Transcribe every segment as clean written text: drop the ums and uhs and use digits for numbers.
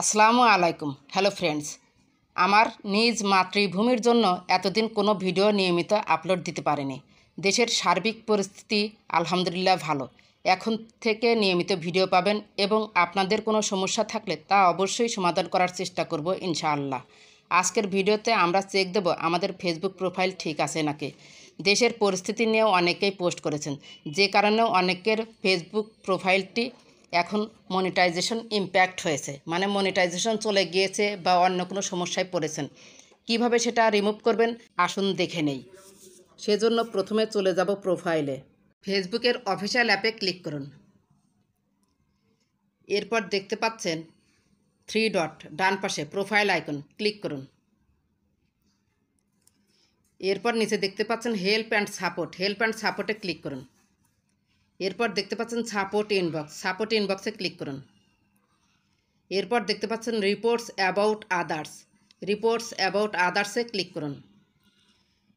আসসালামু আলাইকুম। Hello friends, আমার নিজ মাতৃভূমির জন্য এতদিন কোনো ভিডিও নিয়মিত আপলোড দিতে পারিনি। দেশের সার্বিক পরিস্থিতি আলহামদুলিল্লাহ ভালো। এখন থেকে নিয়মিত ভিডিও পাবেন এবং আপনাদের কোনো সমস্যা থাকলে তা অবশ্যই সমাধান করার চেষ্টা করব ইনশাআল্লাহ। আজকের ভিডিওতে আমরা চেক দেব আমাদের ফেসবুক প্রোফাইল ঠিক আছে নাকি। দেশের পরিস্থিতি নিয়েও অনেকেই পোস্ট করেছেন, যে কারণেও অনেকের ফেসবুক প্রোফাইলটি এখন মনিটাইজেশন ইমপ্যাক্ট হয়েছে, মানে মনিটাইজেশন চলে গিয়েছে বা অন্য কোনো সমস্যায় পড়েছেন। কিভাবে সেটা রিমুভ করবেন আসুন দেখে নেই। সেজন্য প্রথমে চলে যাব প্রোফাইলে। ফেসবুকের অফিসিয়াল অ্যাপে ক্লিক করুন। এরপর দেখতে পাচ্ছেন 3 ডট ডান পাশে প্রোফাইল আইকন, ক্লিক করুন। এরপর নিচে দেখতে পাচ্ছেন হেল্প অ্যান্ড সাপোর্টে ক্লিক করুন। এরপর দেখতে পাচ্ছেন সাপোর্ট ইনবক্সে ক্লিক করুন। এরপর দেখতে পাচ্ছেন রিপোর্টস অ্যাবাউট আদার্সে ক্লিক করুন।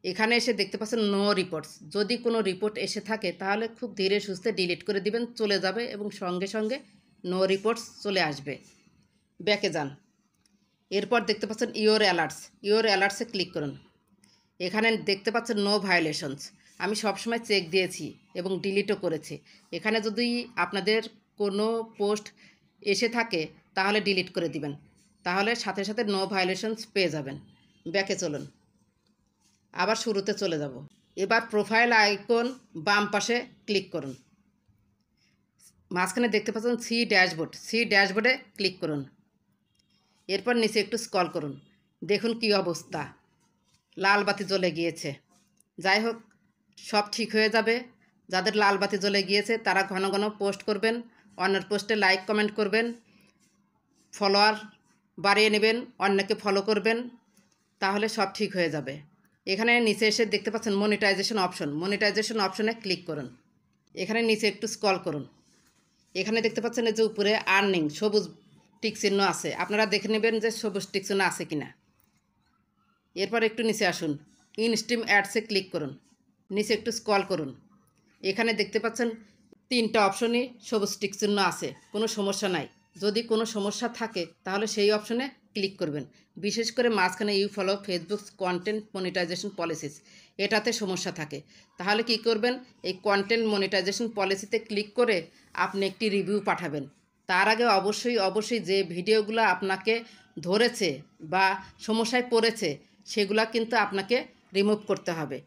এখানে এসে দেখতে পাচ্ছেন নো রিপোর্টস। যদি কোনো রিপোর্ট এসে থাকে তাহলে খুব ধীরে সুস্থে ডিলিট করে দিবেন, চলে যাবে এবং সঙ্গে সঙ্গে নো রিপোর্টস চলে আসবে। ব্যাকে যান। এরপর দেখতে পাচ্ছেন ইওর অ্যালার্টসে ক্লিক করুন। এখানে দেখতে পাচ্ছেন নো ভায়োলেশনস। আমি সবসময় চেক দিয়েছি এবং ডিলিটও করেছি। এখানে যদি আপনাদের কোনো পোস্ট এসে থাকে তাহলে ডিলিট করে দিবেন, তাহলে সাথে সাথে নো ভায়োলেশনস পেয়ে যাবেন। ব্যাকে চলুন, আবার শুরুতে চলে যাব। এবার প্রোফাইল আইকন বাম পাশে ক্লিক করুন। মাঝখানে দেখতে পাচ্ছেন সি ড্যাশবোর্ডে ক্লিক করুন। এরপর নিচে একটু স্ক্রল করুন, দেখুন কি অবস্থা, লাল বাতি জ্বলে গিয়েছে। যাই হোক, সব ঠিক হয়ে যাবে। যাদের লাল বাতি জ্বলে গিয়েছে তারা ঘন ঘন পোস্ট করবেন, অন্যের পোস্টে লাইক কমেন্ট করবেন, ফলোয়ার বাড়িয়ে নেবেন, অন্যকে ফলো করবেন, তাহলে সব ঠিক হয়ে যাবে। এখানে নিচে এসে দেখতে পাচ্ছেন মনিটাইজেশন অপশনে ক্লিক করুন। এখানে নিচে একটু স্ক্রল করুন। এখানে দেখতে পাচ্ছেন যে উপরে আর্নিং সবুজ টিক চিহ্ন আছে, আপনারা দেখে নেবেন যে সবুজ টিক চিহ্ন আছে কিনা। এরপর একটু নিচে আসুন, ইনস্ট্রিম অ্যাডসে ক্লিক করুন। নিচে একটু স্ক্রল করুন। এখানে দেখতে পাচ্ছেন 3টা অপশনই সবুজ টিক চিহ্ন আছে, কোনো সমস্যা নাই। যদি কোনো সমস্যা থাকে তাহলে সেই অপশনে ক্লিক করবেন। বিশেষ করে মাঝখানে you follow Facebook content monetization policies, এটাতে সমস্যা থাকে। তাহলে কি করবেন, এই কন্টেন্ট মনিটাইজেশন পলিসিতে ক্লিক করে আপনি একটি রিভিউ পাঠাবেন। তার আগে অবশ্যই যে ভিডিওগুলো আপনাকে ধরেছে বা সমস্যায় পড়েছে সেগুলা কিন্তু আপনাকে রিমুভ করতে হবে।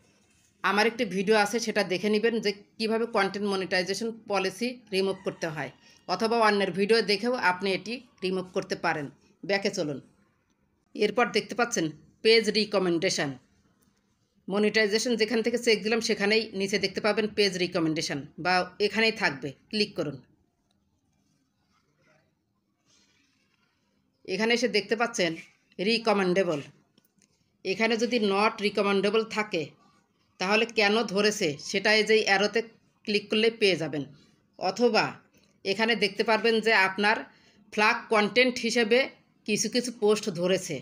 আমার একটি ভিডিও আছে, সেটা দেখে নেবেন যে কিভাবে কন্টেন্ট মনিটাইজেশন পলিসি রিমুভ করতে হয়, অথবা অন্যের ভিডিও দেখেও আপনি এটি রিমুভ করতে পারেন। ব্যাকে চলুন। এরপর দেখতে পাচ্ছেন পেজ রিকমেন্ডেশন। মনিটাইজেশন যেখান থেকে চেক দিলাম সেখানেই নিচে দেখতে পাবেন পেজ রিকমেন্ডেশন, বা এখানেই থাকবে, ক্লিক করুন। এখানে এসে দেখতে পাচ্ছেন রিকমেন্ডেবল। এখানে যদি নট রিকমেন্ডেবল থাকে তাহলে কেন ধরেছে সেটা এই যে অ্যারোতে ক্লিক করলে পেয়ে যাবেন। অথবা এখানে দেখতে পারবেন যে আপনার ফ্ল্যাগ কন্টেন্ট হিসেবে কিছু পোস্ট ধরেছে,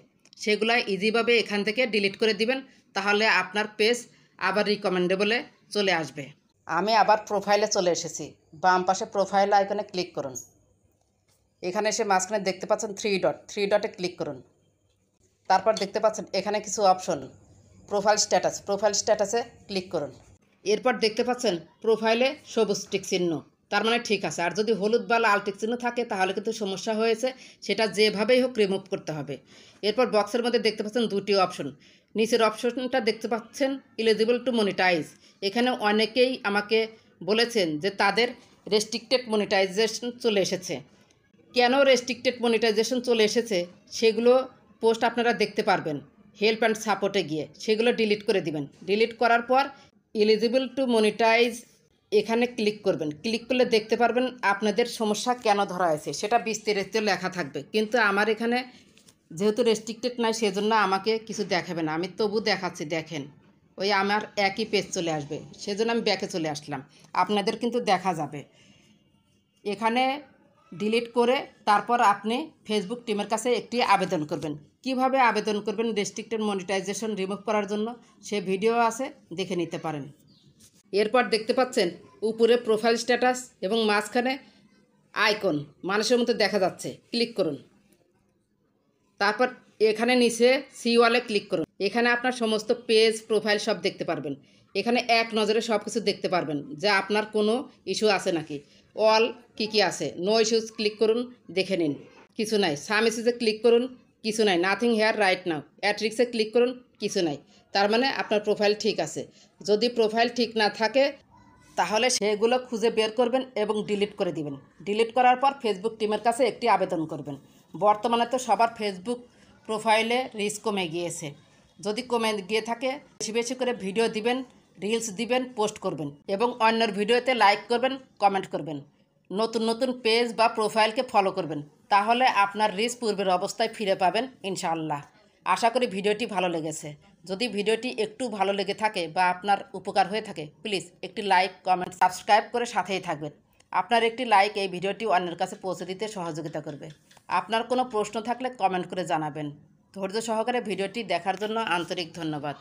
সেগুলো ইজিভাবে এখান থেকে ডিলিট করে দিবেন, তাহলে আপনার পেজ আবার রিকমেন্ডেবলে চলে আসবে। আমি আবার প্রোফাইলে চলে এসেছি। বাম পাশে প্রোফাইল আইকনে ক্লিক করুন। এখানে এসে মাঝখানে দেখতে পাচ্ছেন 3 ডটে ক্লিক করুন। তারপর দেখতে পাচ্ছেন এখানে কিছু অপশন, প্রোফাইল স্ট্যাটাসে ক্লিক করুন। এরপর দেখতে পাচ্ছেন প্রোফাইলে সবুজ টিক চিহ্ন, তার মানে ঠিক আছে। আর যদি হলুদ বা লাল টিক চিহ্ন থাকে তাহলে কিন্তু সমস্যা হয়েছে, সেটা যেভাবেই হোক রিমুভ করতে হবে। এরপর বক্সের মধ্যে দেখতে পাচ্ছেন 2টি অপশন। নিচের অপশনটা দেখতে পাচ্ছেন এলিজিবল টু মনিটাইজ। এখানে অনেকেই আমাকে বলেছেন যে তাদের রেস্ট্রিক্টেড মনিটাইজেশন চলে এসেছে। কেন রেস্ট্রিক্টেড মনিটাইজেশন চলে এসেছে সেগুলো পোস্ট আপনারা দেখতে পারবেন হেল্প অ্যান্ড সাপোর্টে গিয়ে, সেগুলো ডিলিট করে দিবেন। ডিলিট করার পর এলিজিবল টু মনিটাইজ এখানে ক্লিক করবেন। ক্লিক করলে দেখতে পারবেন আপনাদের সমস্যা কেন ধরা হয়েছে, সেটা বিস্তারিত লেখা থাকবে। কিন্তু আমার এখানে যেহেতু রেস্ট্রিক্টেড নয় সেজন্য আমাকে কিছু দেখাবে না, আমি তবু দেখাচ্ছি, দেখেন ওই আমার একই পেজ চলে আসবে, সেজন্য আমি ব্যাকে চলে আসলাম। আপনাদের কিন্তু দেখা যাবে। এখানে ডিলিট করে তারপর আপনি ফেসবুক টিমের কাছে একটি আবেদন করবেন। কিভাবে আবেদন করবেন রেস্ট্রিক্টেড মনিটাইজেশন রিমুভ করার জন্য সে ভিডিও আছে, দেখে নিতে পারেন। এরপর দেখতে পাচ্ছেন উপরে প্রোফাইল স্ট্যাটাস এবং মাঝখানে আইকন মানুষের মতো দেখা যাচ্ছে, ক্লিক করুন। তারপর এখানে নিচে সি ওয়ালে ক্লিক করুন। এখানে আপনার সমস্ত পেজ প্রোফাইল সব দেখতে পারবেন। এখানে এক নজরে সব কিছু দেখতে পারবেন যে আপনার কোনো ইস্যু আছে নাকি। অল কি আছে, নো ইস্যুস ক্লিক করুন, দেখে নিন, কিছু নাই। সাম ইস্যুসে ক্লিক করুন, কিছু নাই। নাথিং হেয়ার রাইট নাও, অ্যাট্রিক্সে ক্লিক করুন, কিছু নাই। তার মানে আপনার প্রোফাইল ঠিক আছে। যদি প্রোফাইল ঠিক না থাকে তাহলে সেগুলো খুঁজে বের করবেন এবং ডিলিট করে দিবেন। ডিলিট করার পর ফেসবুক টিমের কাছে একটি আবেদন করবেন। বর্তমানে তো সবার ফেসবুক প্রোফাইলে রিচ কমে গিয়েছে। যদি কমে গিয়ে থাকে বেশি বেশি করে ভিডিও দিবেন, রিলস দিবেন, পোস্ট করবেন এবং অন্যের ভিডিওতে লাইক করবেন, কমেন্ট করবেন। নতুন নতুন পেজ বা প্রোফাইলকে ফলো করবেন। তাহলে আপনার রিচ পূর্বের অবস্থায় ফিরে পাবেন ইনশাআল্লাহ। আশা করি ভিডিওটি ভালো লেগেছে। যদি ভিডিওটি একটু ভালো লেগে থাকে বা আপনার উপকার হয়ে থাকে প্লিজ একটি লাইক, কমেন্ট, সাবস্ক্রাইব করে সাথেই থাকবেন। আপনার একটি লাইক এই ভিডিওটি অন্যের কাছে পৌঁছে দিতে সহযোগিতা করবে। আপনার কোনো প্রশ্ন থাকলে কমেন্ট করে জানাবেন। ধৈর্য সহকারে ভিডিওটি দেখার জন্য আন্তরিক ধন্যবাদ।